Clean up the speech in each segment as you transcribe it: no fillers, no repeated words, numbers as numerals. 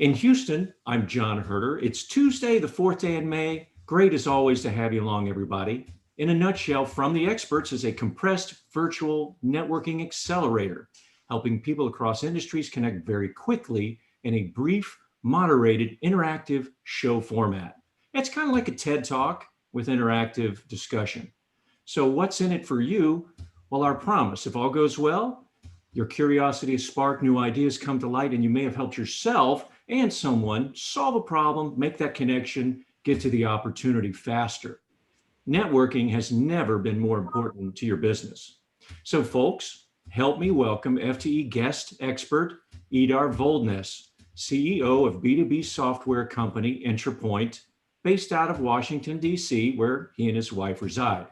In Houston, I'm John Herder. It's Tuesday, the 4th day in May. Great as always to have you along, everybody. In a nutshell, From the Experts is a compressed virtual networking accelerator, helping people across industries connect very quickly in a brief, moderated, interactive show format. It's kind of like a TED Talk with interactive discussion. So what's in it for you? Well, our promise, if all goes well, your curiosity has sparked new ideas come to light, and you may have helped yourself and someone solve a problem, make that connection, get to the opportunity faster. Networking has never been more important to your business. So folks, help me welcome FTE guest expert, Idar Volnes, CEO of B2B software company IntraPoint, based out of Washington, D.C., where he and his wife reside.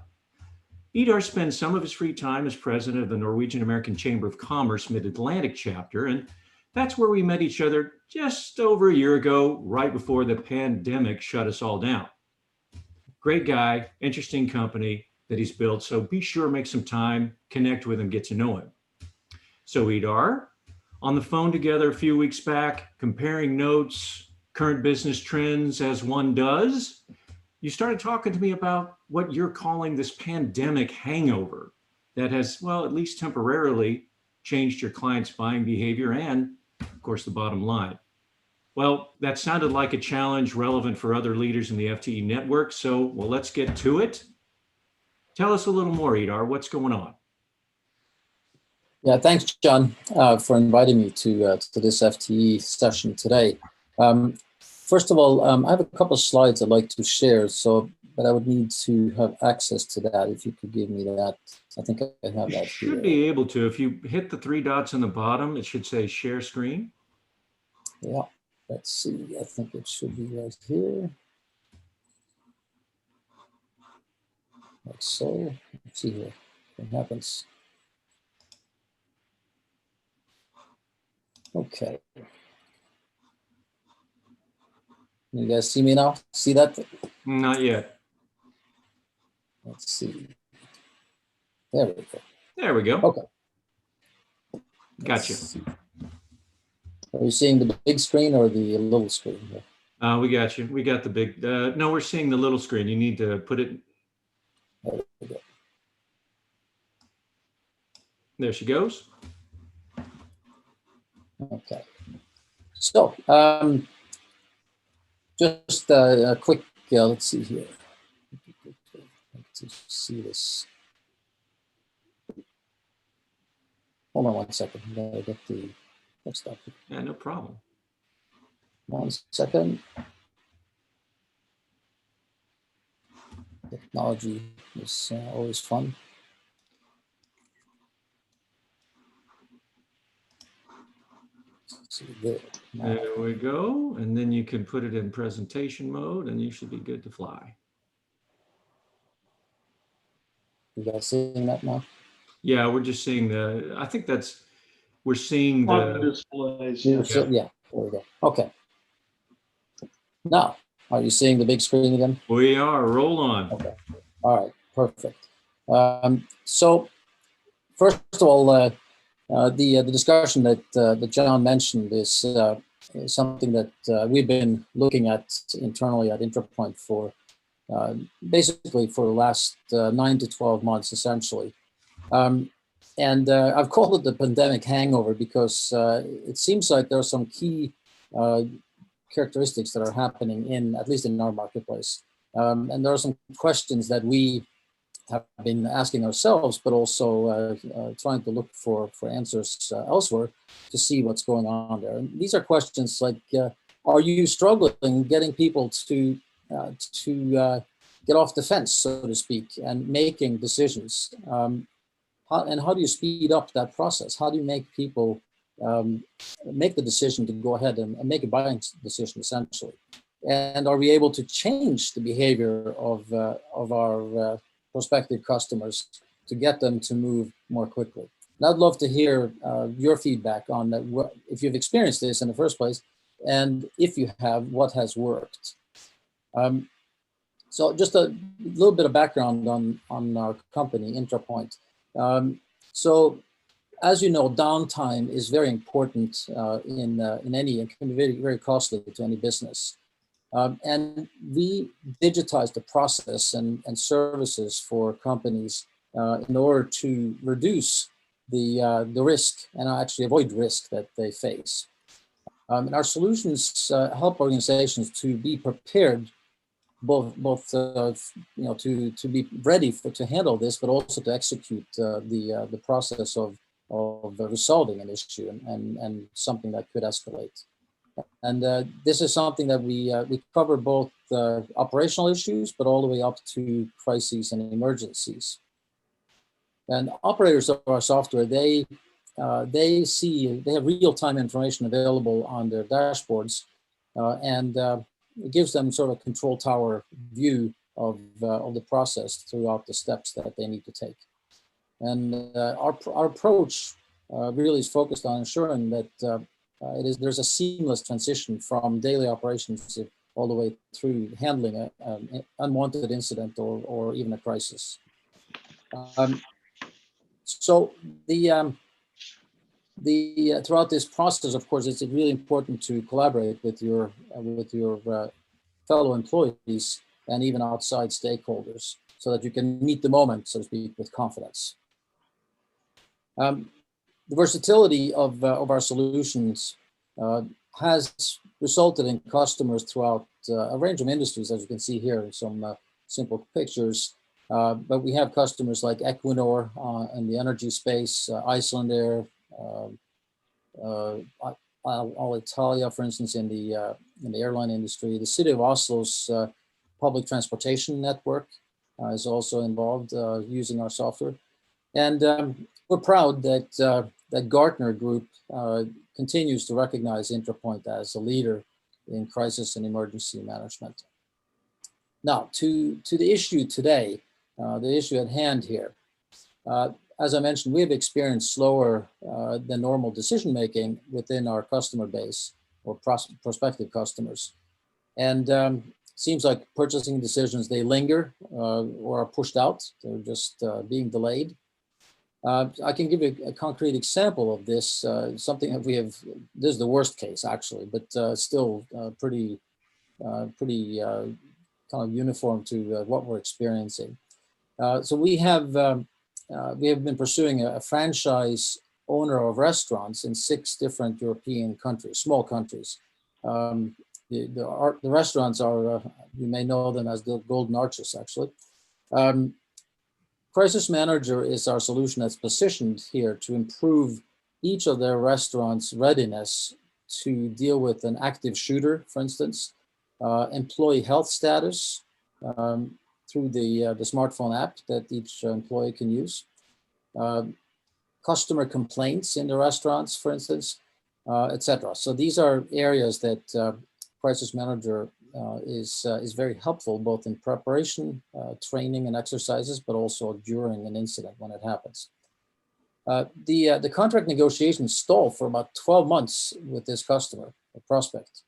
Idar spends some of his free time as president of the Norwegian American Chamber of Commerce Mid-Atlantic chapter, and that's where we met each other just over a year ago, right before the pandemic shut us all down. Great guy, interesting company that he's built, so be sure to make some time, connect with him, get to know him. So Idar, on the phone together a few weeks back, comparing notes, current business trends as one does, you started talking to me about what you're calling this pandemic hangover that has, well, at least temporarily changed your clients' buying behavior and, of course, the bottom line. Well, that sounded like a challenge relevant for other leaders in the FTE network. So, well, let's get to it. Tell us a little more, Idar. What's going on? Yeah, thanks, John, for inviting me to this FTE session today. First of all, I have a couple of slides I'd like to share, but I would need to have access to that. If you could give me that, I think I have that. You should be able to. If you hit the 3 dots on the bottom, it should say share screen. Yeah, let's see. I think it should be right here. Like so. Let's see here. What happens? Okay. You guys see me now? See that? Not yet. Let's see. There we go. There we go. Okay. Gotcha. Are you seeing the big screen or the little screen here? We got you. We got the big, no, we're seeing the little screen. You need to put it. There we go. There she goes. Okay. So, just a quick, let's see here. To see this. Hold on 1 second. I'm gonna get the next up. Yeah, no problem. 1 second. Technology is always fun. See there. There we go. And then you can put it in presentation mode and you should be good to fly. You guys seeing that now? Yeah, we're just seeing the, I think that's, we're seeing the displays. Yeah, there we go. Okay. Now, are you seeing the big screen again? We are. Roll on. Okay. All right. Perfect. So, first of all, the discussion that John mentioned is something that we've been looking at internally at IntraPoint for basically for the last 9 to 12 months, essentially. And I've called it the pandemic hangover because it seems like there are some key characteristics that are happening at least in our marketplace. And there are some questions that we have been asking ourselves, but also trying to look for answers elsewhere to see what's going on there. And these are questions like, are you struggling getting people to get off the fence, so to speak, and making decisions? And how do you speed up that process? How do you make people make the decision to go ahead and make a buying decision, essentially? And are we able to change the behavior of our prospective customers to get them to move more quickly? And I'd love to hear your feedback on that, if you've experienced this in the first place, and if you have, what has worked. So just a little bit of background on our company, IntraPoint. So as you know, downtime is very important in any, and can be very, very costly to any business. And we digitize the process and services for companies in order to reduce the risk and actually avoid risk that they face. And our solutions help organizations to be prepared, both to be ready to handle this, but also to execute the process of resolving an issue and something that could escalate. And this is something that we cover both operational issues, but all the way up to crises and emergencies. And operators of our software, they have real-time information available on their dashboards, and it gives them sort of a control tower view of the process throughout the steps that they need to take. And our approach really is focused on ensuring that there's a seamless transition from daily operations all the way through handling an unwanted incident or even a crisis. So throughout this process, of course, it's really important to collaborate with your fellow employees and even outside stakeholders, so that you can meet the moment, so to speak, with confidence. The versatility of our solutions has resulted in customers throughout a range of industries, as you can see here in some simple pictures. But we have customers like Equinor in the energy space, Icelandair, Alitalia, for instance, in the airline industry. The city of Oslo's public transportation network is also involved using our software. And we're proud that that Gartner Group continues to recognize IntraPoint as a leader in crisis and emergency management. Now, to the issue today, the issue at hand here. As I mentioned, we have experienced slower than normal decision-making within our customer base or prospective customers. And seems like purchasing decisions, they linger or are pushed out. They're just being delayed. I can give you a concrete example of this, something that this is the worst case actually, but still pretty kind of uniform to what we're experiencing. So we have been pursuing a franchise owner of restaurants in 6 different European countries, small countries. The restaurants are, you may know them as the Golden Arches, actually. Crisis Manager is our solution that's positioned here to improve each of their restaurants' readiness to deal with an active shooter, for instance, employee health status, through the smartphone app that each employee can use. Customer complaints in the restaurants, for instance, etc. So these are areas that Crisis Manager is very helpful, both in preparation, training and exercises, but also during an incident when it happens. The contract negotiations stalled for about 12 months with this customer, a prospect.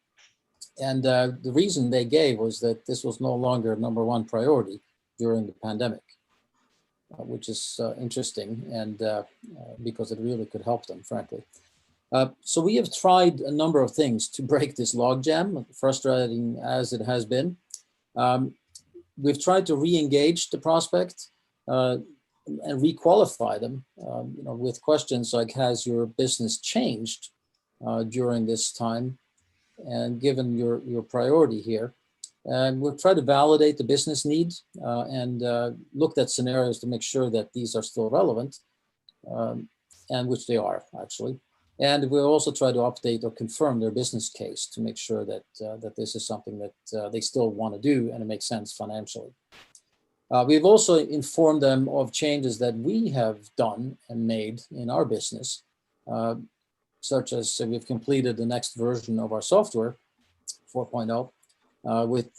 And the reason they gave was that this was no longer #1 priority during the pandemic, which is interesting, and because it really could help them, frankly. So we have tried a number of things to break this logjam, frustrating as it has been. We've tried to re-engage the prospect and re-qualify them with questions like, has your business changed during this time? And given your priority here, and we've tried to validate the business needs and looked at scenarios to make sure that these are still relevant, and which they are actually. And we'll also try to update or confirm their business case to make sure that that this is something that they still want to do and it makes sense financially. We've also informed them of changes that we have done and made in our business, such as we've completed the next version of our software, 4.0, with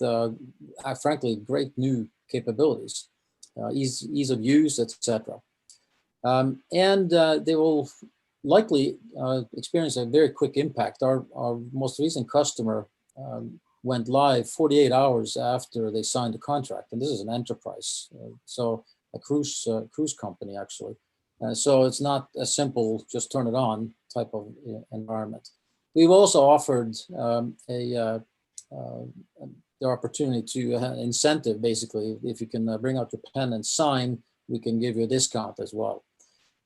frankly great new capabilities, ease of use, etc. And they will likely experience a very quick impact. Our most recent customer went live 48 hours after they signed the contract, and this is an enterprise, so a cruise company actually. So it's not a simple just turn it on type of environment. We've also offered the opportunity to incentive, basically, if you can bring out your pen and sign, we can give you a discount as well.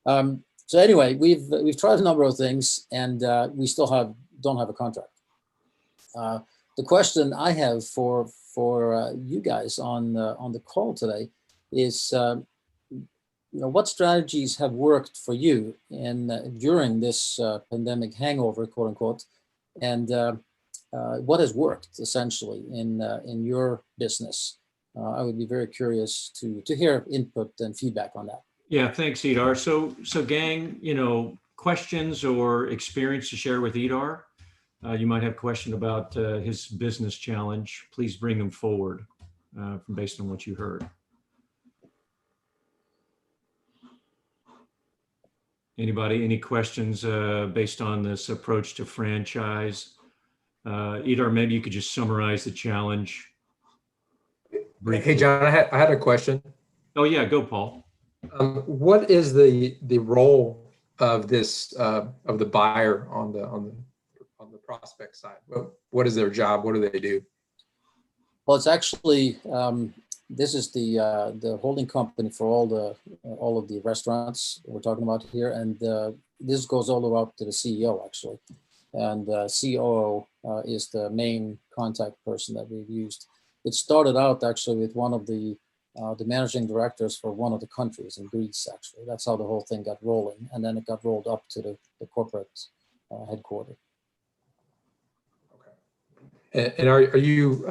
So anyway, we've tried a number of things, and we still don't have a contract. The question I have for you guys on the call today is, what strategies have worked for you during this pandemic hangover, quote unquote, and what has worked essentially in your business? I would be very curious to hear input and feedback on that. Yeah, thanks, Idar. So gang, questions or experience to share with Idar? You might have a question about his business challenge. Please bring them forward based on what you heard. Anybody, any questions based on this approach to franchise? Idar, maybe you could just summarize the challenge briefly. Hey, John, I had a question. Oh yeah, go, Paul. What is the role of this of the buyer on the prospect side? What is their job? What do they do? Well, it's actually this is the holding company for all of the restaurants we're talking about here, and this goes all the way up to the CEO actually, and COO is the main contact person that we've used. It started out actually with one of the managing directors for one of the countries in Greece. Actually, that's how the whole thing got rolling, and then it got rolled up to the corporate headquarters. Okay. And are you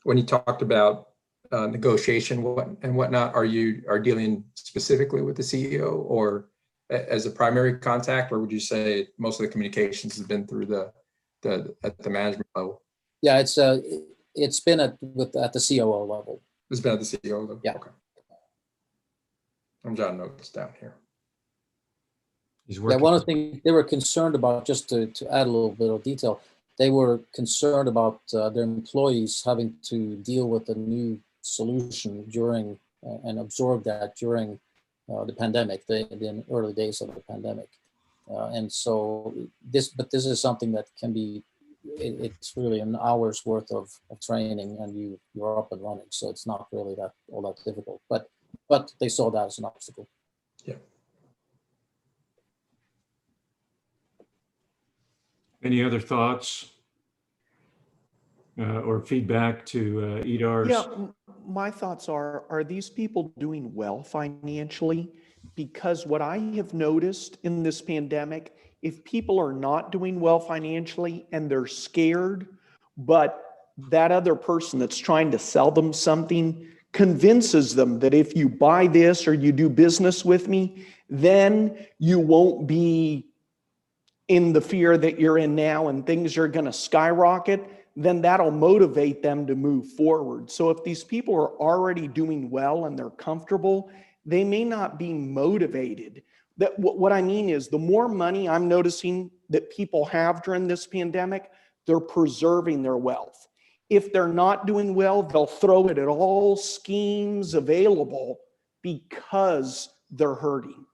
when you talked about negotiation and whatnot, are you dealing specifically with the CEO or as a primary contact, or would you say most of the communications has been through at the management level? Yeah, it's been at the COO level. It's been at the CEO level. Yeah. Okay. I'm jotting notes down here. He's working. Yeah, one of the things they were concerned about, just to add a little bit of detail, they were concerned about their employees having to deal with a new solution during and absorb that during the pandemic, the early days of the pandemic. And so this is something that can be, it's really an hour's worth of training and you're up and running. So it's not really all that difficult, but they saw that as an obstacle. Yeah. Any other thoughts or feedback to Idar's? Yeah, my thoughts are these people doing well financially? Because what I have noticed in this pandemic, if people are not doing well financially and they're scared, but that other person that's trying to sell them something convinces them that if you buy this or you do business with me, then you won't be in the fear that you're in now and things are going to skyrocket, then that'll motivate them to move forward. So if these people are already doing well and they're comfortable, they may not be motivated. That what I mean is the more money I'm noticing that people have during this pandemic, they're preserving their wealth. If they're not doing well, they'll throw it at all schemes available because they're hurting.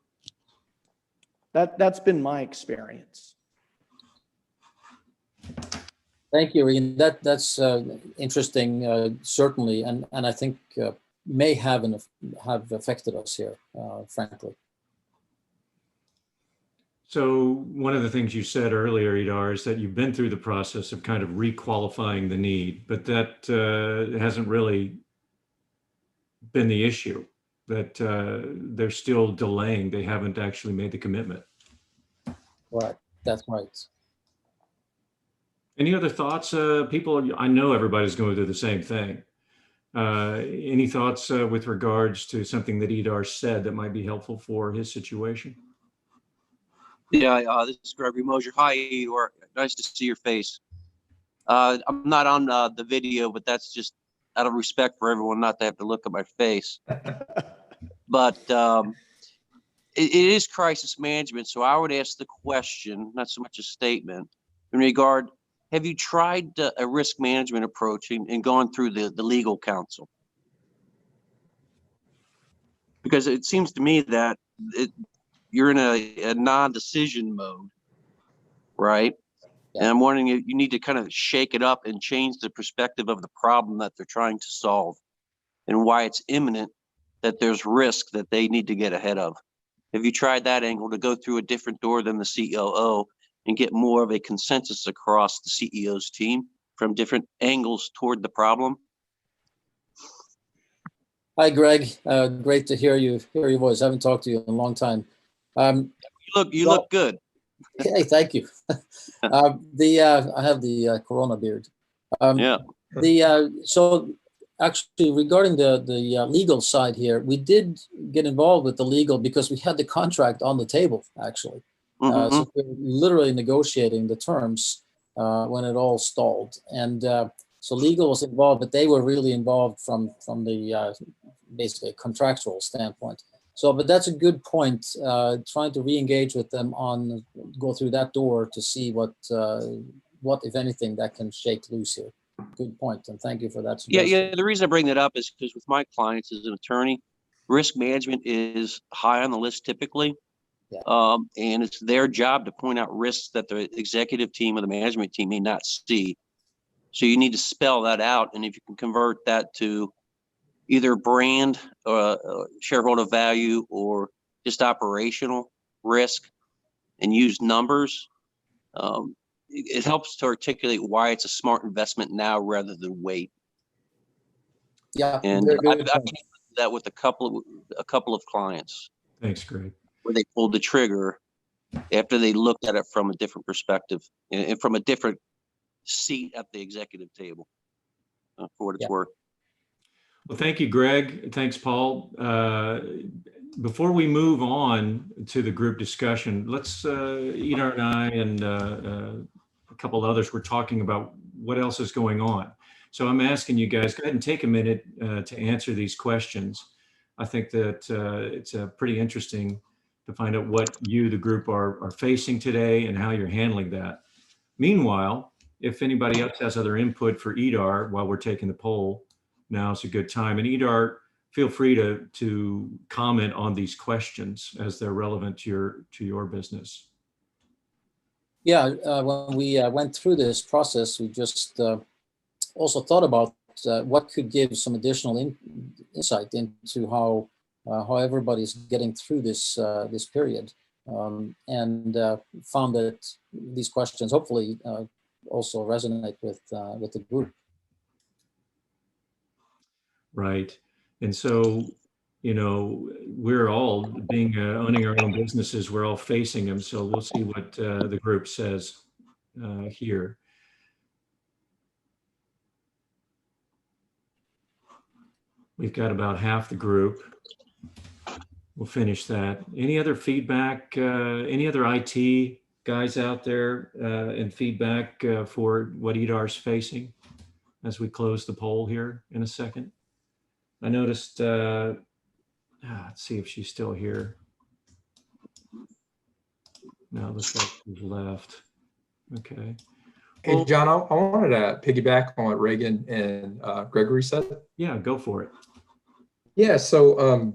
That's been my experience. Thank you, Ian. That's interesting, certainly, and I think may have affected us here, frankly. So one of the things you said earlier, Idar, is that you've been through the process of kind of requalifying the need, but that hasn't really been the issue, that they're still delaying. They haven't actually made the commitment. Right, that's right. Any other thoughts? People, I know everybody's going through the same thing. Any thoughts with regards to something that Idar said that might be helpful for his situation? Yeah, this is Gregory Mosier. Hi, Idar. Nice to see your face. I'm not on the video, but that's just out of respect for everyone not to have to look at my face. But it is crisis management, so I would ask the question, not so much a statement, in regard, have you tried a risk management approach and gone through the legal counsel? Because it seems to me that you're in a non-decision mode, right? Yeah. And I'm wondering if you need to kind of shake it up and change the perspective of the problem that they're trying to solve and why it's imminent that there's risk that they need to get ahead of. Have you tried that angle to go through a different door than the COO and get more of a consensus across the CEO's team from different angles toward the problem? Hi, Greg. Great to hear your voice. I haven't talked to you in a long time. You look good. Hey, thank you. I have the Corona beard. Yeah. So actually, regarding the legal side here, we did get involved with the legal because we had the contract on the table, actually. So we were literally negotiating the terms when it all stalled. And so legal was involved, but they were really involved from the basically contractual standpoint. So, but that's a good point, trying to re-engage with them go through that door to see what, if anything, that can shake loose here. Good point, and thank you for that suggestion. Yeah. The reason I bring that up is because with my clients as an attorney, risk management is high on the list typically. Yeah. And it's their job to point out risks that the executive team or the management team may not see. So you need to spell that out. And if you can convert that to either brand or shareholder value or just operational risk and use numbers, it helps to articulate why it's a smart investment now rather than wait. Yeah, and I've done that with a couple of clients. Thanks, Greg. Where they pulled the trigger after they looked at it from a different perspective and from a different seat at the executive table, for what it's worth. Well, thank you, Greg. Thanks, Paul. Before we move on to the group discussion, let's, Idar and I and a couple others were talking about what else is going on. So I'm asking you guys, go ahead and take a minute to answer these questions. I think that it's pretty interesting to find out what you, the group, are facing today and how you're handling that. Meanwhile, if anybody else has other input for Idar while we're taking the poll, now's a good time. And Idar, feel free to comment on these questions as they're relevant to your business. Yeah, when we went through this process, we just also thought about what could give some additional insight into how everybody's getting through this period, and found that these questions hopefully also resonate with the group. Right. And so, you know, we're all owning our own businesses, we're all facing them. So we'll see what the group says here. We've got about half the group. We'll finish that. Any other feedback? Any other IT guys out there and feedback for what Idar's facing as we close the poll here in a second? I noticed, let's see if she's still here. No, looks like she's left. Okay. Hey, John, I wanted to piggyback on what Reagan and Gregory said. Yeah, go for it. Yeah, so,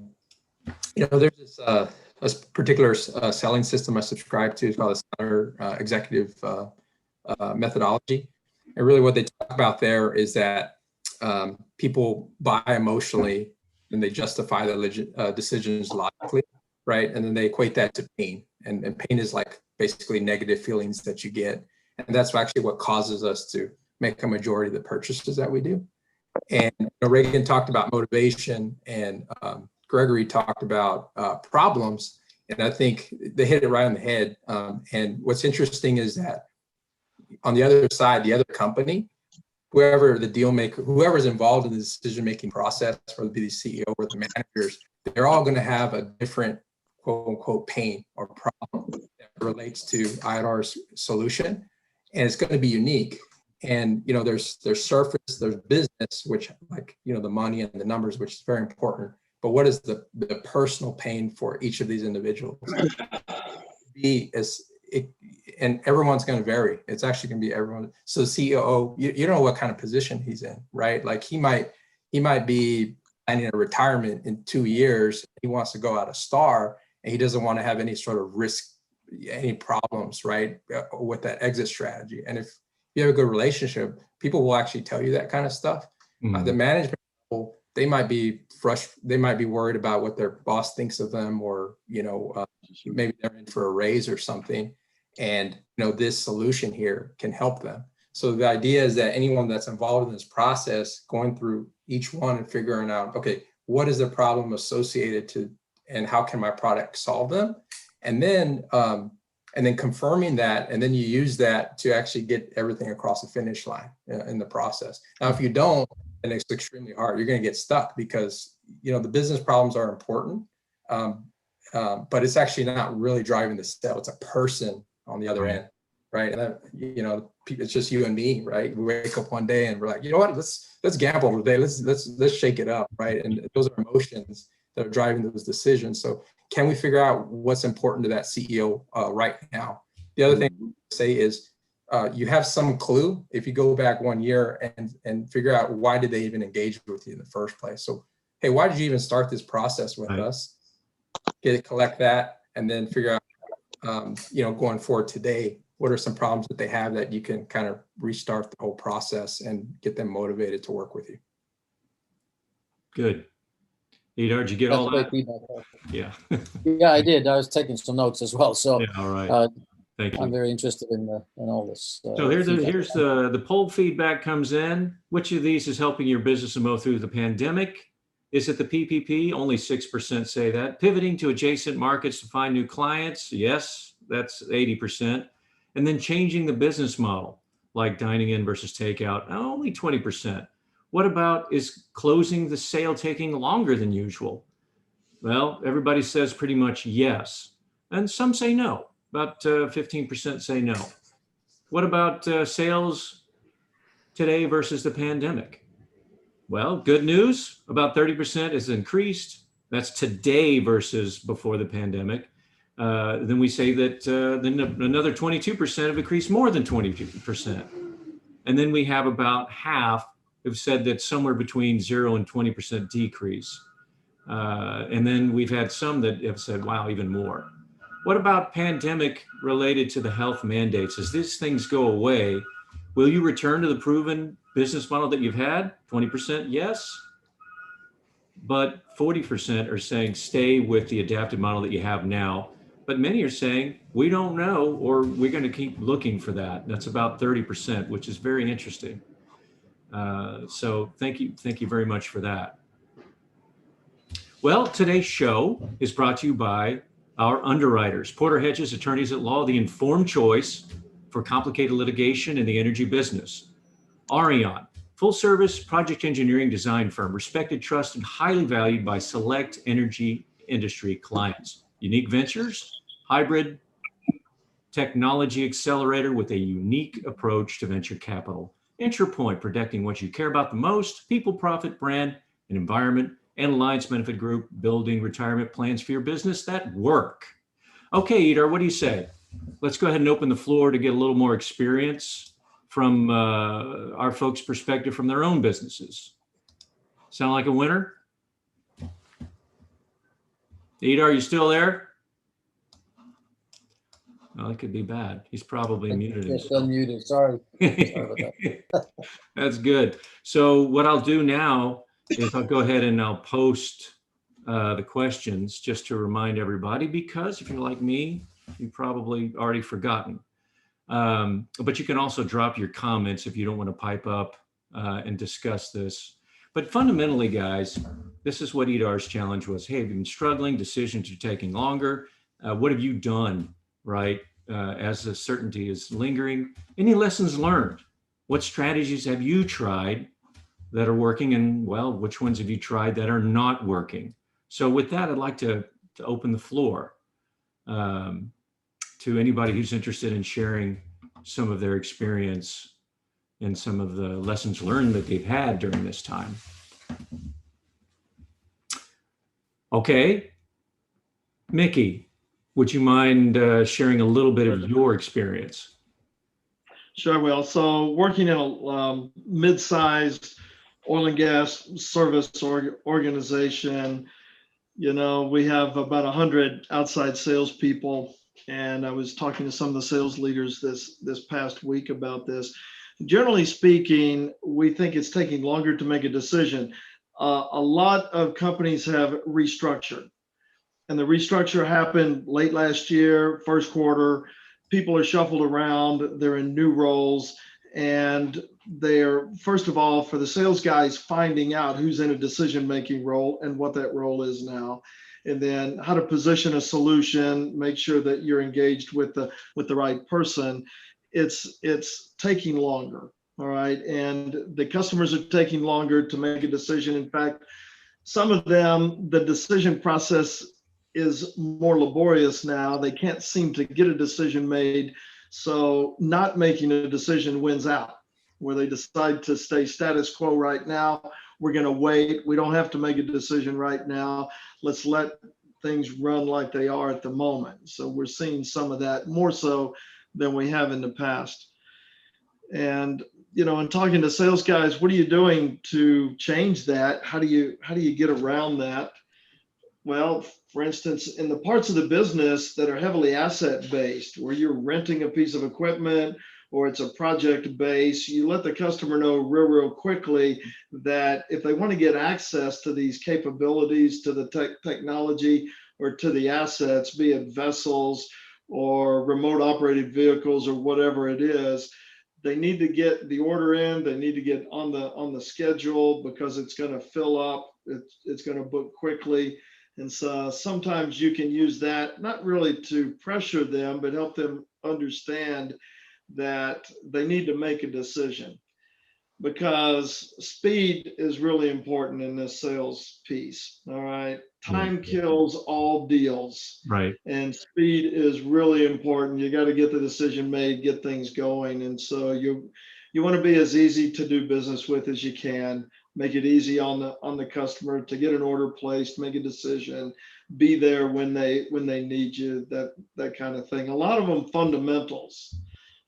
you know, there's this a particular selling system I subscribe to. It's called the Center Executive Methodology. And really what they talk about there is that people buy emotionally and they justify their decisions logically, right? And then they equate that to pain. And pain is like basically negative feelings that you get. And that's actually what causes us to make a majority of the purchases that we do. And you know, Reagan talked about motivation, and Gregory talked about problems. And I think they hit it right on the head. And what's interesting is that on the other side, the other company, whoever the deal maker, whoever's involved in the decision-making process, whether it be the CEO or the managers, they're all going to have a different quote unquote pain or problem that relates to Idar's solution. And it's going to be unique. And, you know, there's surface, there's business, which like, you know, the money and the numbers, which is very important. But what is the personal pain for each of these individuals? And everyone's going to vary. It's actually going to be everyone. So the CEO, you don't know what kind of position he's in, right? Like he might be planning a retirement in 2 years. He wants to go out a star, and he doesn't want to have any sort of risk, any problems, right, with that exit strategy. And if you have a good relationship, people will actually tell you that kind of stuff. The management people, they might be frustrated, they might be worried about what their boss thinks of them, or maybe they're in for a raise or something, and this solution here can help them. So the idea is that anyone that's involved in this process, going through each one and figuring out, okay, what is the problem associated to, and how can my product solve them? And then confirming that, and then you use that to actually get everything across the finish line in the process. Now, if you don't, then it's extremely hard. You're going to get stuck because the business problems are important, but it's actually not really driving the sale. It's a person on the other end, right? And it's just you and me, right? We wake up one day and we're like, you know what? Let's gamble today. Let's shake it up, right? And those are emotions that are driving those decisions. So can we figure out what's important to that CEO right now? The other thing I say is you have some clue if you go back 1 year and figure out why did they even engage with you in the first place. So, hey, why did you even start this process with us? Collect that, and then figure out, going forward today, what are some problems that they have that you can kind of restart the whole process and get them motivated to work with you. Good. Idar, did you get all that? Yeah. Yeah, I did. I was taking some notes as well. So yeah, all right. Thank you. I'm very interested in all this. So here's the poll feedback comes in. Which of these is helping your business to move through the pandemic? Is it the PPP? Only 6% say that. Pivoting to adjacent markets to find new clients? Yes, that's 80%. And then changing the business model, like dining in versus takeout? Only 20%. What about is closing the sale taking longer than usual? Well, everybody says pretty much yes. And some say no. About 15% say no. What about sales today versus the pandemic? Well, good news, about 30% is increased. That's today versus before the pandemic. Then we say that then another 22% have increased more than 22%. And then we have about half who've said that somewhere between 0 and 20% decrease. And then we've had some that have said, wow, even more. What about pandemic related to the health mandates? As these things go away, will you return to the proven business model that you've had? 20% yes, but 40% are saying stay with the adapted model that you have now. But many are saying, we don't know, or we're going to keep looking for that. That's about 30%, which is very interesting. So thank you very much for that. Well, today's show is brought to you by our underwriters, Porter Hedges Attorneys at Law, the informed choice for complicated litigation in the energy business. Arion, full service project engineering design firm, respected, trusted, highly valued by select energy industry clients. Unique Ventures, hybrid technology accelerator with a unique approach to venture capital. IntraPoint, protecting what you care about the most, people, profit, brand, and environment. And Alliance Benefit Group, building retirement plans for your business that work. Okay, Idar, what do you say? Let's go ahead and open the floor to get a little more experience from our folks' perspective from their own businesses. Sound like a winner? Idar, are you still there? Well, it could be bad. He's probably muted himself. Unmuted. Sorry. Sorry about that. That's good. So what I'll do now is I'll go ahead and I'll post the questions just to remind everybody, because if you're like me, you've probably already forgotten. But you can also drop your comments if you don't want to pipe up and discuss this. But fundamentally, guys, this is what Idar's challenge was. Hey, have you been struggling? Decisions are taking longer. What have you done, right? As the certainty is lingering. Any lessons learned? What strategies have you tried that are working, and well, which ones have you tried that are not working? So with that, I'd like to open the floor to anybody who's interested in sharing some of their experience and some of the lessons learned that they've had during this time. Okay, Mickey, would you mind sharing a little bit of your experience? Sure, I will. So working in a mid-sized oil and gas service organization, You know, we have about 100 outside salespeople, and I was talking to some of the sales leaders this past week about this. Generally speaking, we think it's taking longer to make a decision. A lot of companies have restructured, and the restructure happened late last year, first quarter. People are shuffled around, they're in new roles, and they're, first of all, for the sales guys, finding out who's in a decision-making role and what that role is now, and then how to position a solution, make sure that you're engaged with the right person. It's taking longer, all right, and the customers are taking longer to make a decision. In fact, some of them, the decision process is more laborious now. They can't seem to get a decision made. So not making a decision wins out, where they decide to stay status quo right now. We're going to wait. We don't have to make a decision right now. Let's let things run like they are at the moment. So we're seeing some of that more so than we have in the past. And, you know, in talking to sales guys, what are you doing to change that? How do you get around that? Well, for instance, in the parts of the business that are heavily asset based, where you're renting a piece of equipment or it's a project base, you let the customer know real quickly that if they want to get access to these capabilities, to the technology or to the assets, be it vessels or remote operated vehicles or whatever it is, they need to get the order in, they need to get on the schedule, because it's going to fill up, it's going to book quickly. And so sometimes you can use that, not really to pressure them, but help them understand that they need to make a decision, because speed is really important in this sales piece. All right. Time kills all deals. Right. And speed is really important. You got to get the decision made, get things going. And so you want to be as easy to do business with as you can. Make it easy on the customer to get an order placed, make a decision, be there when they need you, that kind of thing. A lot of them fundamentals,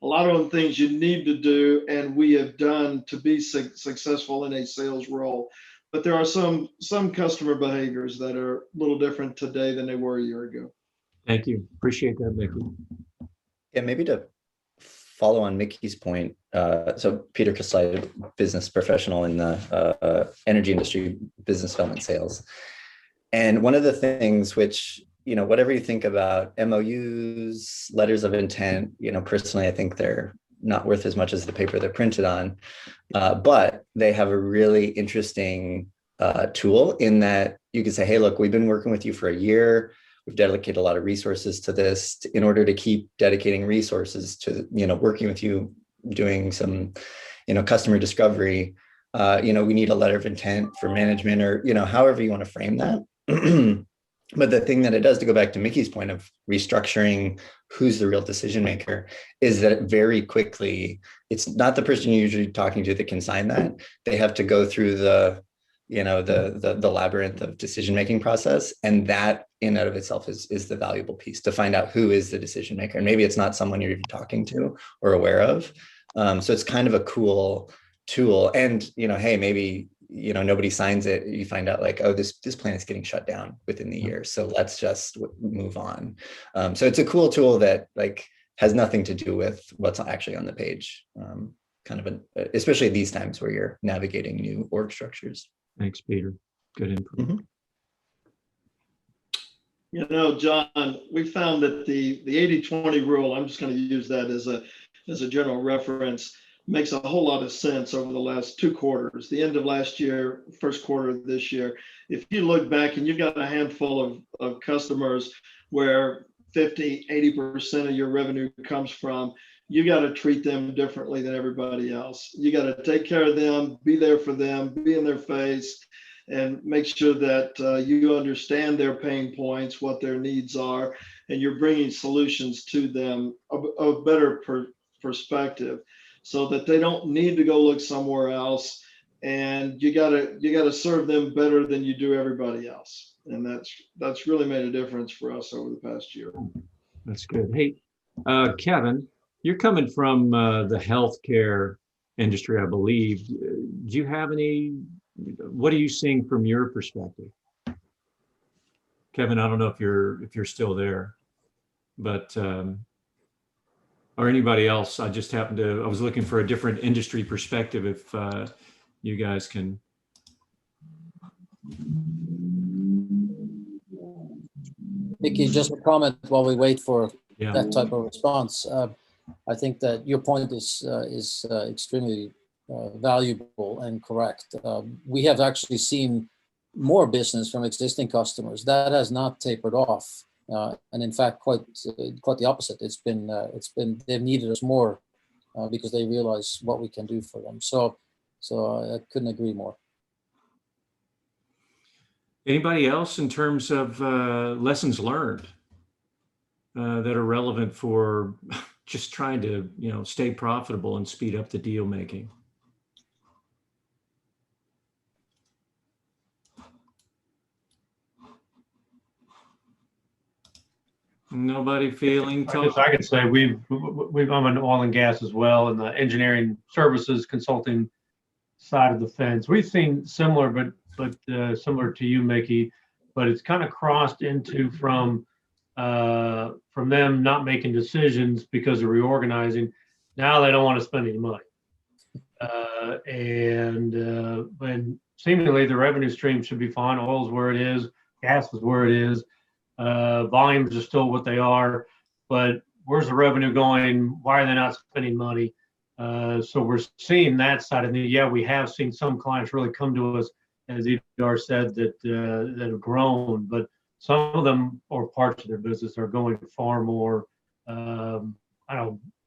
a lot of them things you need to do, and we have done to be successful in a sales role. But there are some customer behaviors that are a little different today than they were a year ago. Thank you. Appreciate that, Mickey. Yeah, maybe to follow on Mickey's point. So Peter Kaslai, business professional in the energy industry, business development sales. And one of the things which, you know, whatever you think about MOUs, letters of intent, you know, personally, I think they're not worth as much as the paper they're printed on, but they have a really interesting tool in that you can say, hey, look, we've been working with you for a year. We've dedicated a lot of resources to this. In order to keep dedicating resources to, you know, working with you, doing some, you know, customer discovery, you know, we need a letter of intent for management, or, you know, however you want to frame that. But the thing that it does, to go back to Mickey's point of restructuring who's the real decision maker, is that very quickly, it's not the person you're usually talking to that can sign that. They have to go through the, you know, the labyrinth of decision-making process. And that in and of itself is the valuable piece, to find out who is the decision maker. And maybe it's not someone you're even talking to or aware of. So it's kind of a cool tool. And, you know, hey, maybe, you know, nobody signs it. You find out like, oh, this plan is getting shut down within the year. So let's just move on. So it's a cool tool that like has nothing to do with what's actually on the page. Kind of especially these times where you're navigating new org structures. Thanks, Peter. Good input. Mm-hmm. You know, John, we found that the 80-20 rule, I'm just going to use that as a general reference, makes a whole lot of sense over the last 2 quarters, the end of last year, first quarter of this year. If you look back and you've got a handful of customers where 50, 80% of your revenue comes from, you got to treat them differently than everybody else. You got to take care of them, be there for them, be in their face, and make sure that you understand their pain points, what their needs are, and you're bringing solutions to them of a better perspective, so that they don't need to go look somewhere else. And you gotta serve them better than you do everybody else. And that's really made a difference for us over the past year. That's good. Hey, Kevin, you're coming from the healthcare industry, I believe. Do you have any, what are you seeing from your perspective? Kevin, I don't know if you're still there, but or anybody else. I just happened to. I was looking for a different industry perspective. If you guys can. Mickey, just a comment while we wait for Yeah. that type of response. I think that your point is extremely valuable and correct. We have actually seen more business from existing customers. That has not tapered off, and in fact, quite the opposite. It's been they've needed us more because they realize what we can do for them. So I couldn't agree more. Anybody else in terms of lessons learned that are relevant for just trying to, stay profitable and speed up the deal making? Nobody feeling? I guess I could say I'm in oil and gas as well, in the engineering services consulting side of the fence. We've seen similar, but similar to you, Mickey, but it's kind of crossed into from them not making decisions because of reorganizing. Now they don't want to spend any money, when seemingly the revenue stream should be fine. Oil's where it is, gas is where it is. Volumes are still what they are, but where's the revenue going? Why are they not spending money? So we're seeing that side of it. Yeah, we have seen some clients really come to us, as Idar said, that have grown, but some of them, or parts of their business, are going far more,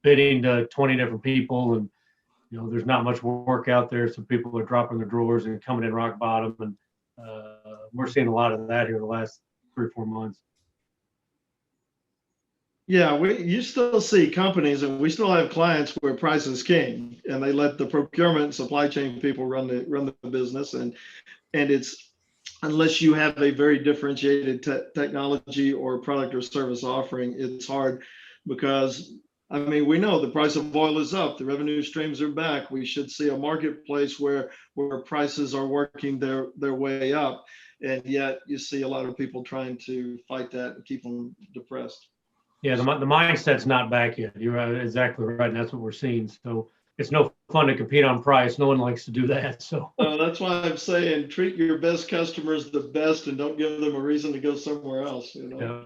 bidding to 20 different people, and there's not much work out there, so people are dropping their drawers and coming in rock bottom, and we're seeing a lot of that here the last 3 or 4 months. Yeah, you still see companies, and we still have clients where price is king, and they let the procurement and supply chain people run the business, and it's, unless you have a very differentiated technology or product or service offering, it's hard, because we know the price of oil is up, the revenue streams are back. We should see a marketplace where prices are working their way up, and yet you see a lot of people trying to fight that and keep them depressed. Yeah, the mindset's not back yet. You're exactly right, and that's what we're seeing. So it's no fun to compete on price. No one likes to do that. So that's why I'm saying treat your best customers the best, and don't give them a reason to go somewhere else. Yeah.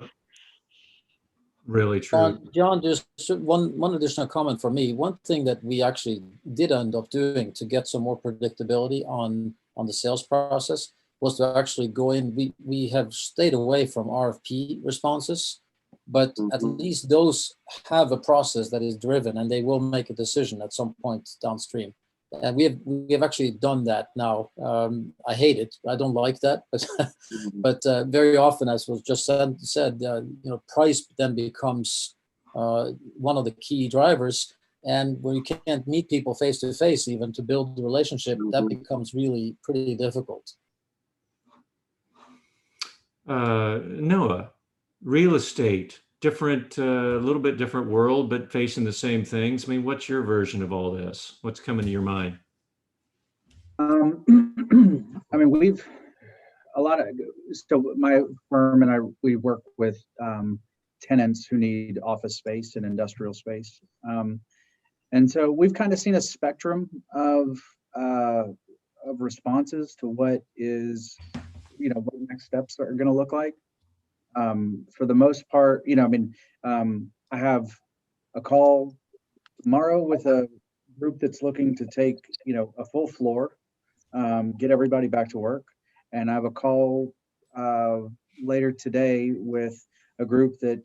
Really true. John, just one additional comment for me. One thing that we actually did end up doing to get some more predictability on the sales process was to actually go in. We have stayed away from RFP responses, but at least those have a process that is driven, and they will make a decision at some point downstream. And we have actually done that now. I hate it. I don't like that, but very often, as was just said, price then becomes one of the key drivers. And when you can't meet people face to face, even to build the relationship, that becomes really pretty difficult. Noah, real estate, different, a little bit different world, but facing the same things. What's your version of all this? What's coming to your mind? We've a lot of, so my firm and I, we work with tenants who need office space and industrial space. And so we've kind of seen a spectrum of responses to what is, what next steps are going to look like. For the most part, I have a call tomorrow with a group that's looking to take, a full floor, get everybody back to work. And I have a call later today with a group that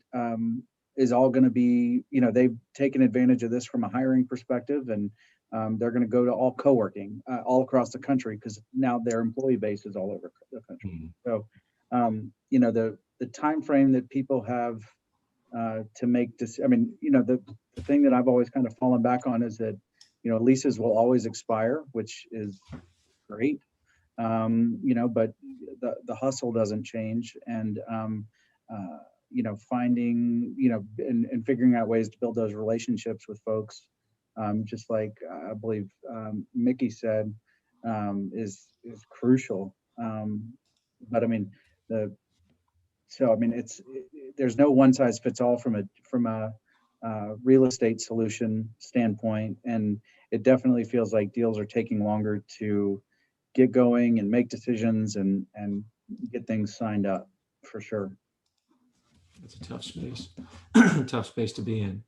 is all going to be, they've taken advantage of this from a hiring perspective, and they're going to go to all co-working all across the country, because now their employee base is all over the country. So, the time frame that people have to make this, the thing that I've always kind of fallen back on is that, leases will always expire, which is great. But the hustle doesn't change, and finding, and figuring out ways to build those relationships with folks, just like I believe Mickey said, is crucial. But So I mean, there's no one size fits all from a real estate solution standpoint, and it definitely feels like deals are taking longer to get going and make decisions and get things signed up, for sure. It's a tough space, tough space to be in.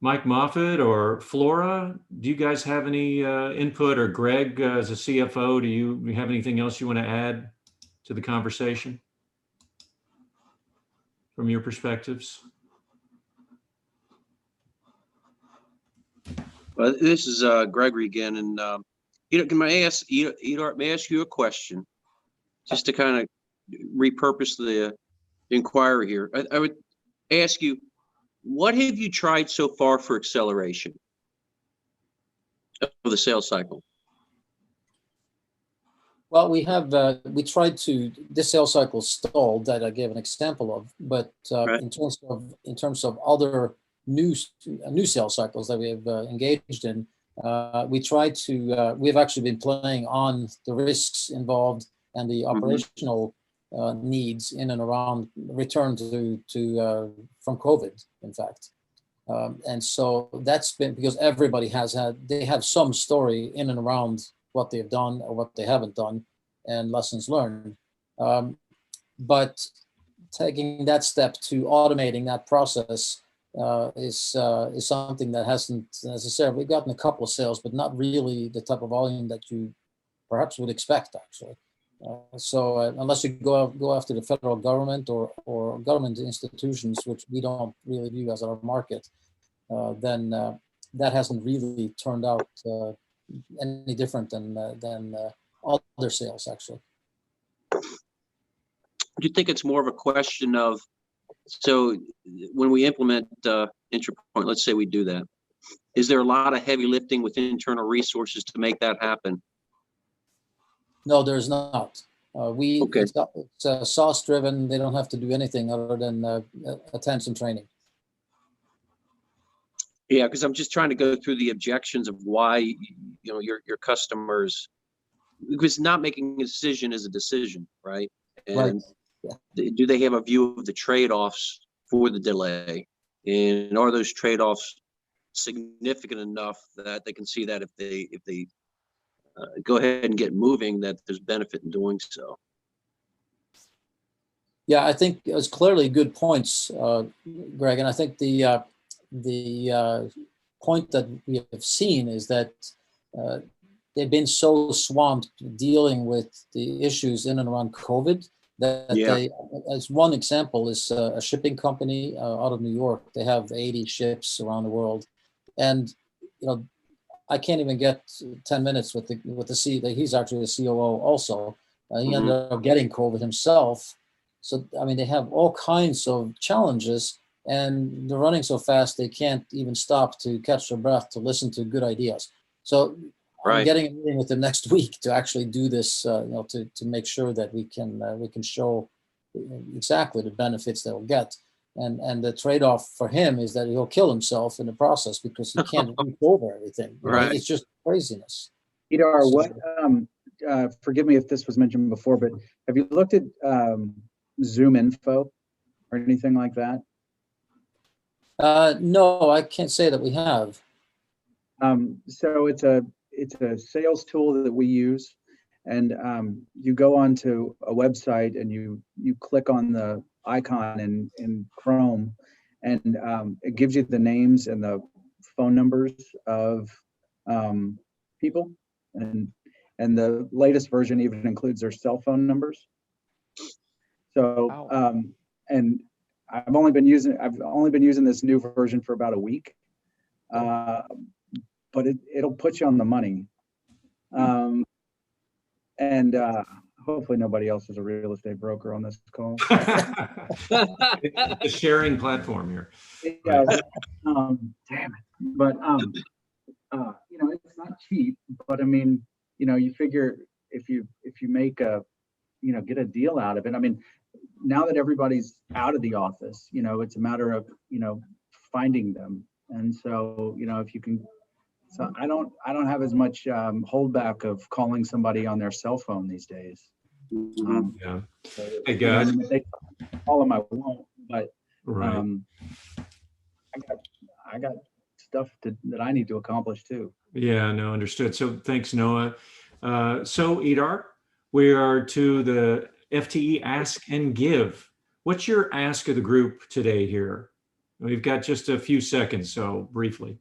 Mike Moffett or Flora, do you guys have any input, or Greg as a CFO, do you have anything else you want to add to the conversation from your perspectives? Well, this is Gregory again, and can I ask Idar, may I ask you a question, just to kind of repurpose the inquiry here? I would ask you, what have you tried so far for acceleration of the sales cycle? Well, we tried to, this sales cycle stalled that I gave an example of, but Right. in terms of other new sales cycles that we have engaged in, we've actually been playing on the risks involved and the operational needs in and around return from COVID, in fact. And so that's been because everybody they have some story in and around what they've done or what they haven't done and lessons learned. But taking that step to automating that process is something that hasn't necessarily, we've gotten a couple of sales, but not really the type of volume that you perhaps would expect, actually. So unless you go after the federal government or government institutions, which we don't really view as our market, then that hasn't really turned out any different than other sales, actually. Do you think it's more of a question of, so when we implement IntraPoint, let's say we do that, is there a lot of heavy lifting with internal resources to make that happen? No, there's not. Okay. It's sauce driven. They don't have to do anything other than attend some training. Yeah, because I'm just trying to go through the objections of why your customers, because not making a decision is a decision, right? And Right. Yeah. do they have a view of the trade-offs for the delay, and are those trade-offs significant enough that they can see that if they go ahead and get moving, that there's benefit in doing so? Yeah, I think it's clearly good points, Greg, and I think the point that we have seen is that they've been so swamped dealing with the issues in and around COVID that they, as one example, is a shipping company out of New York. They have 80 ships around the world, and I can't even get 10 minutes with the CEO. He's actually a COO also. He ended up getting COVID himself. So I mean, they have all kinds of challenges, and they're running so fast they can't even stop to catch their breath to listen to good ideas. So I'm getting a meeting with them next week to actually do this, to make sure that we can show exactly the benefits they'll get. And the trade-off for him is that he'll kill himself in the process because he can't reach over everything. Right. It's just craziness. Idar, what? Forgive me if this was mentioned before, but have you looked at Zoom Info or anything like that? No, I can't say that we have. So it's a sales tool that we use, and you go onto a website and you click on the icon in Chrome, and it gives you the names and the phone numbers of people, and the latest version even includes their cell phone numbers. So and I've only been using this new version for about a week, but it'll put you on the money, and hopefully nobody else is a real estate broker on this call. The sharing platform here. Yeah, damn it. But it's not cheap, but I mean, you figure if you make get a deal out of it. I mean, now that everybody's out of the office, it's a matter of finding them. And so if you can, so I don't have as much holdback of calling somebody on their cell phone these days. Yeah. So, Hey, you know, guys. if they call them, I won't, but Right. I got stuff that I need to accomplish too. Yeah, no, understood. So thanks, Noah. So Idar, we are to the FTE Ask and Give. What's your ask of the group today here? We've got just a few seconds, so briefly.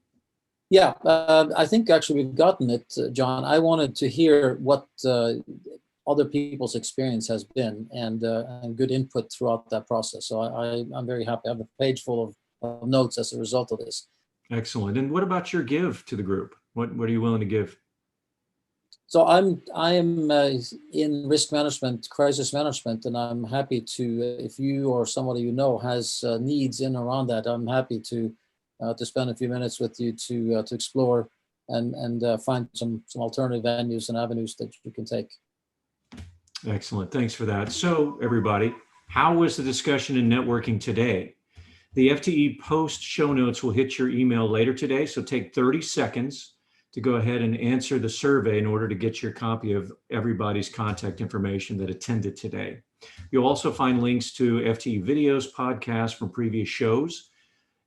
Yeah, I think actually we've gotten it, John. I wanted to hear what other people's experience has been and good input throughout that process. So I'm very happy. I have a page full of notes as a result of this. Excellent. And what about your give to the group? What are you willing to give? So I am in risk management, crisis management, and I'm happy to, if you or somebody you know has needs in around that, I'm happy to spend a few minutes with you to explore and find some alternative venues and avenues that you can take. Excellent. Thanks for that. So everybody, how was the discussion in networking today? The FTE post show notes will hit your email later today. So take 30 seconds to go ahead and answer the survey in order to get your copy of everybody's contact information that attended today. You'll also find links to FTE videos, podcasts from previous shows.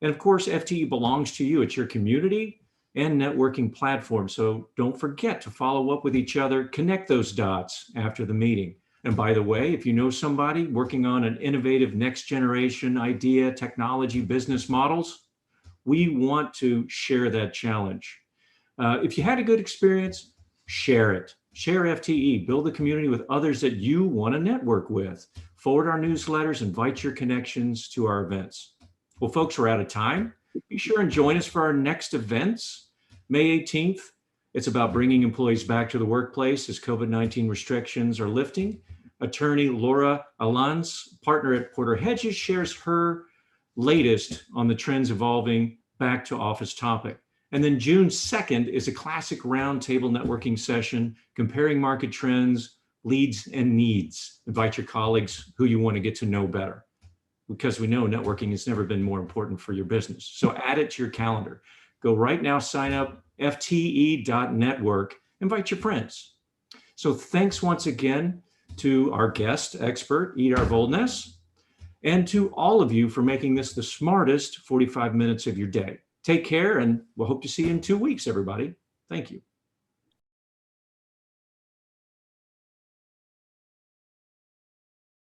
And of course, FTE belongs to you. It's your community and networking platform. So don't forget to follow up with each other, connect those dots after the meeting. And by the way, if you know somebody working on an innovative next generation idea, technology, business models, we want to share that challenge. If you had a good experience, share it. Share FTE, build a community with others that you want to network with. Forward our newsletters, invite your connections to our events. Well, folks, we're out of time. Be sure and join us for our next events. May 18th, it's about bringing employees back to the workplace as COVID-19 restrictions are lifting. Attorney Laura Alans, partner at Porter Hedges, shares her latest on the trends evolving back to office topic. And then June 2nd is a classic roundtable networking session comparing market trends, leads, and needs. Invite your colleagues who you want to get to know better, because we know networking has never been more important for your business. So add it to your calendar. Go right now, sign up, fte.network, invite your friends. So thanks once again to our guest expert, Idar Volnes, and to all of you for making this the smartest 45 minutes of your day. Take care, and we'll hope to see you in 2 weeks, everybody. Thank you.